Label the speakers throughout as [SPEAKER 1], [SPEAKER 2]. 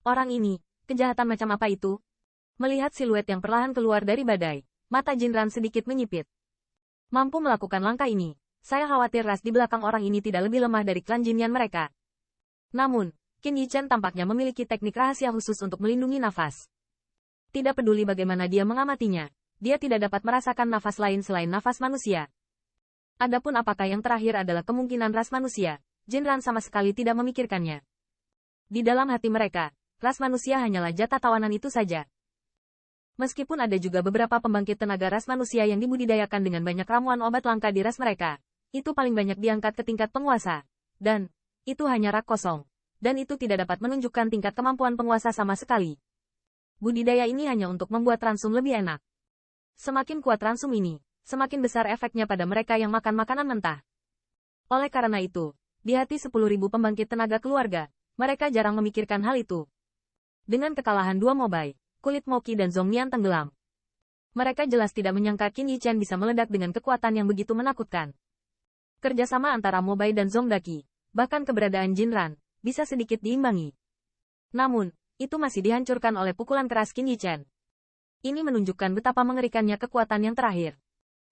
[SPEAKER 1] Orang ini, kejahatan macam apa itu? Melihat siluet yang perlahan keluar dari badai, mata Jinran sedikit menyipit. Mampu melakukan langkah ini, saya khawatir ras di belakang orang ini tidak lebih lemah dari klan Jinyan mereka. Namun, Qin Yichen tampaknya memiliki teknik rahasia khusus untuk melindungi nafas. Tidak peduli bagaimana dia mengamatinya, dia tidak dapat merasakan nafas lain selain nafas manusia. Adapun apakah yang terakhir adalah kemungkinan ras manusia, Jinran sama sekali tidak memikirkannya. Di dalam hati mereka, ras manusia hanyalah jatah tawanan itu saja. Meskipun ada juga beberapa pembangkit tenaga ras manusia yang dibudidayakan dengan banyak ramuan obat langka di ras mereka, itu paling banyak diangkat ke tingkat penguasa. Dan, itu hanya rak kosong. Dan itu tidak dapat menunjukkan tingkat kemampuan penguasa sama sekali. Budidaya ini hanya untuk membuat ransum lebih enak. Semakin kuat ransum ini, semakin besar efeknya pada mereka yang makan makanan mentah. Oleh karena itu, di hati 10.000 pembangkit tenaga keluarga, mereka jarang memikirkan hal itu. Dengan kekalahan dua Mobai, kulit Moki dan Zhongnian tenggelam. Mereka jelas tidak menyangka Qin Yichen bisa meledak dengan kekuatan yang begitu menakutkan. Kerjasama antara Mobai dan Zongdaki, bahkan keberadaan Jinran, bisa sedikit diimbangi. Namun, itu masih dihancurkan oleh pukulan keras Qin Yichen. Ini menunjukkan betapa mengerikannya kekuatan yang terakhir.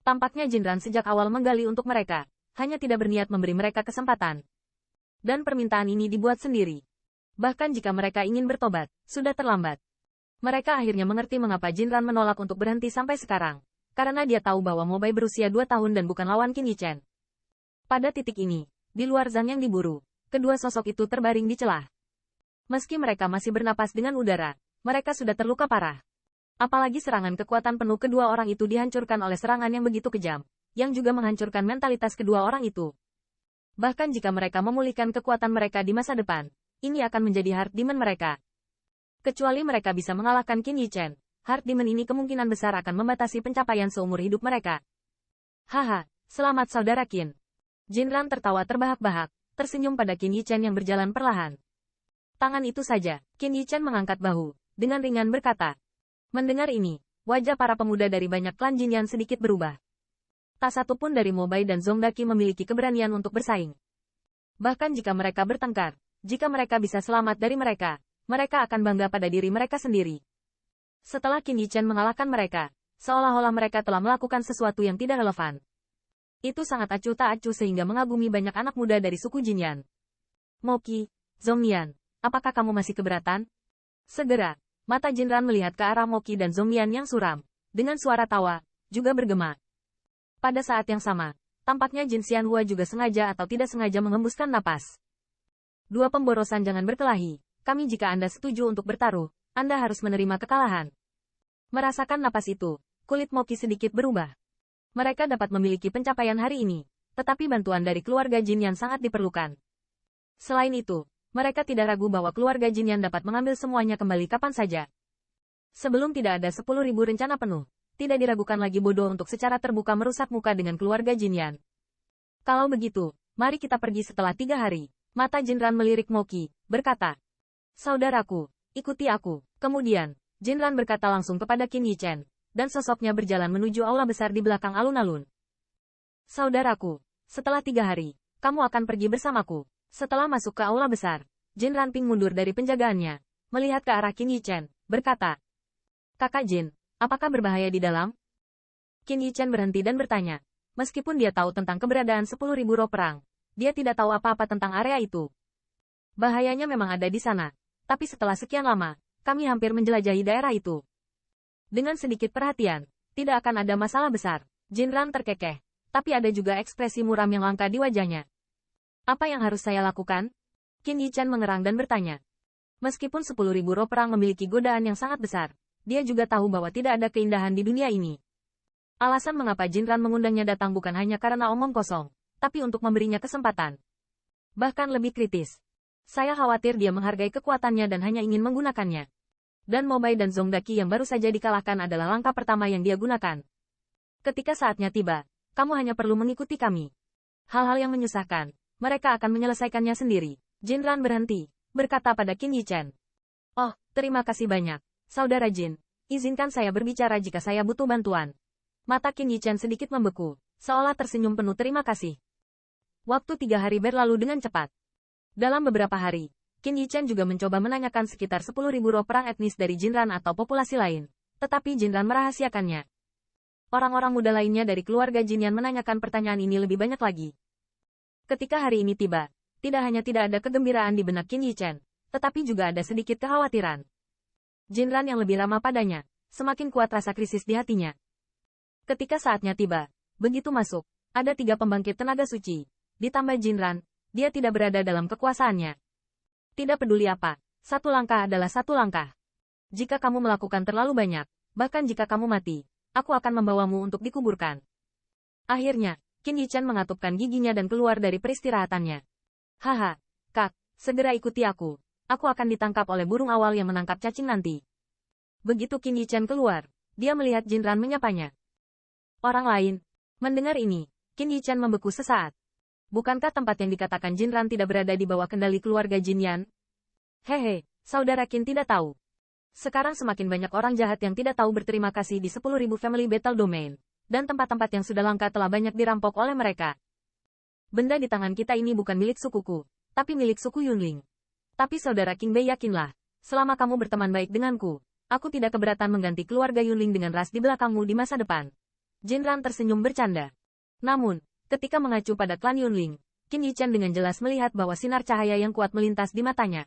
[SPEAKER 1] Tampaknya Jinran sejak awal menggali untuk mereka, hanya tidak berniat memberi mereka kesempatan. Dan permintaan ini dibuat sendiri. Bahkan jika mereka ingin bertobat, sudah terlambat. Mereka akhirnya mengerti mengapa Jinran menolak untuk berhenti sampai sekarang. Karena dia tahu bahwa Mobai berusia 2 tahun dan bukan lawan Qin Yichen. Pada titik ini, di luar Zhang yang diburu, kedua sosok itu terbaring di celah. Meski mereka masih bernapas dengan udara, mereka sudah terluka parah. Apalagi serangan kekuatan penuh kedua orang itu dihancurkan oleh serangan yang begitu kejam, yang juga menghancurkan mentalitas kedua orang itu. Bahkan jika mereka memulihkan kekuatan mereka di masa depan, ini akan menjadi hard demon mereka. Kecuali mereka bisa mengalahkan Qin Yichen, hard demon ini kemungkinan besar akan membatasi pencapaian seumur hidup mereka. Haha, selamat saudara Qin. Jinran tertawa terbahak-bahak, tersenyum pada Qin Yichen yang berjalan perlahan. Tangan itu saja, Qin Yichen mengangkat bahu, dengan ringan berkata. Mendengar ini, wajah para pemuda dari banyak klan Jinyan sedikit berubah. Tak satu pun dari Mobai dan Zongdaki memiliki keberanian untuk bersaing. Bahkan jika mereka bertengkar, jika mereka bisa selamat dari mereka, mereka akan bangga pada diri mereka sendiri. Setelah Qin Yichen mengalahkan mereka, seolah-olah mereka telah melakukan sesuatu yang tidak relevan. Itu sangat acuh tak acuh sehingga mengagumi banyak anak muda dari suku Jinyan. Moki, Zhongnian, apakah kamu masih keberatan? Segera, mata Jinran melihat ke arah Moki dan Zhongnian yang suram, dengan suara tawa, juga bergema. Pada saat yang sama, tampaknya Jin Xianhua juga sengaja atau tidak sengaja mengembuskan napas. Dua pemborosan jangan berkelahi. Kami jika Anda setuju untuk bertaruh, Anda harus menerima kekalahan. Merasakan napas itu, kulit Moki sedikit berubah. Mereka dapat memiliki pencapaian hari ini, tetapi bantuan dari keluarga Jin yang sangat diperlukan. Selain itu, mereka tidak ragu bahwa keluarga Jin yang dapat mengambil semuanya kembali kapan saja. Sebelum tidak ada 10.000 rencana penuh, tidak diragukan lagi bodoh untuk secara terbuka merusak muka dengan keluarga Jin Yan. Kalau begitu, mari kita pergi setelah 3 hari. Mata Jinran melirik Moki, berkata. Saudaraku, ikuti aku. Kemudian, Jinran berkata langsung kepada Qin Yichen, dan sosoknya berjalan menuju aula besar di belakang alun-alun. Saudaraku, setelah 3 hari, kamu akan pergi bersamaku. Setelah masuk ke aula besar, Jinran Ping mundur dari penjagaannya, melihat ke arah Qin Yichen, berkata. Kakak Jin, apakah berbahaya di dalam? Qin Yichen berhenti dan bertanya. Meskipun dia tahu tentang keberadaan 10.000 roh perang, dia tidak tahu apa-apa tentang area itu. Bahayanya memang ada di sana. Tapi setelah sekian lama, kami hampir menjelajahi daerah itu. Dengan sedikit perhatian, tidak akan ada masalah besar. Jinran terkekeh, tapi ada juga ekspresi muram yang langka di wajahnya. Apa yang harus saya lakukan? Qin Yichen mengerang dan bertanya. Meskipun 10.000 roh perang memiliki godaan yang sangat besar, dia juga tahu bahwa tidak ada keindahan di dunia ini. Alasan mengapa Jinran mengundangnya datang bukan hanya karena omong kosong, tapi untuk memberinya kesempatan. Bahkan lebih kritis. Saya khawatir dia menghargai kekuatannya dan hanya ingin menggunakannya. Dan Mobai dan Zongdaki yang baru saja dikalahkan adalah langkah pertama yang dia gunakan. Ketika saatnya tiba, kamu hanya perlu mengikuti kami. Hal-hal yang menyusahkan, mereka akan menyelesaikannya sendiri. Jinran berhenti, berkata pada Qin Yichen. Oh, terima kasih banyak, saudara Jin. Izinkan saya berbicara jika saya butuh bantuan. Mata Qin Yichen sedikit membeku, seolah tersenyum penuh terima kasih. Waktu 3 hari berlalu dengan cepat. Dalam beberapa hari, Qin Yichen juga mencoba menanyakan sekitar 10.000 roh perang etnis dari Jinran atau populasi lain, tetapi Jinran merahasiakannya. Orang-orang muda lainnya dari keluarga Jinyan menanyakan pertanyaan ini lebih banyak lagi. Ketika hari ini tiba, tidak hanya tidak ada kegembiraan di benak Qin Yichen, tetapi juga ada sedikit kekhawatiran. Jinran yang lebih ramah padanya, semakin kuat rasa krisis di hatinya. Ketika saatnya tiba, begitu masuk, ada 3 pembangkit tenaga suci. Ditambah Jinran, dia tidak berada dalam kekuasaannya. Tidak peduli apa, satu langkah adalah satu langkah. Jika kamu melakukan terlalu banyak, bahkan jika kamu mati, aku akan membawamu untuk dikuburkan. Akhirnya, Qin Yichen mengatupkan giginya dan keluar dari peristirahatannya. Haha, Kak, segera ikuti aku. Aku akan ditangkap oleh burung awal yang menangkap cacing nanti. Begitu Qin Yichen keluar, dia melihat Jinran menyapanya. Orang lain, mendengar ini, Qin Yichen membeku sesaat. Bukankah tempat yang dikatakan Jinran tidak berada di bawah kendali keluarga Jinyan? Hehe, saudara Qin tidak tahu. Sekarang semakin banyak orang jahat yang tidak tahu berterima kasih di 10.000 Family Battle Domain, dan tempat-tempat yang sudah langka telah banyak dirampok oleh mereka. Benda di tangan kita ini bukan milik sukuku, tapi milik suku Yunling. Tapi saudara King Bei yakinlah, selama kamu berteman baik denganku, aku tidak keberatan mengganti keluarga Yunling dengan ras di belakangmu di masa depan. Jinran tersenyum bercanda. Namun, ketika mengacu pada klan Yunling, Qin Yichen dengan jelas melihat bahwa sinar cahaya yang kuat melintas di matanya.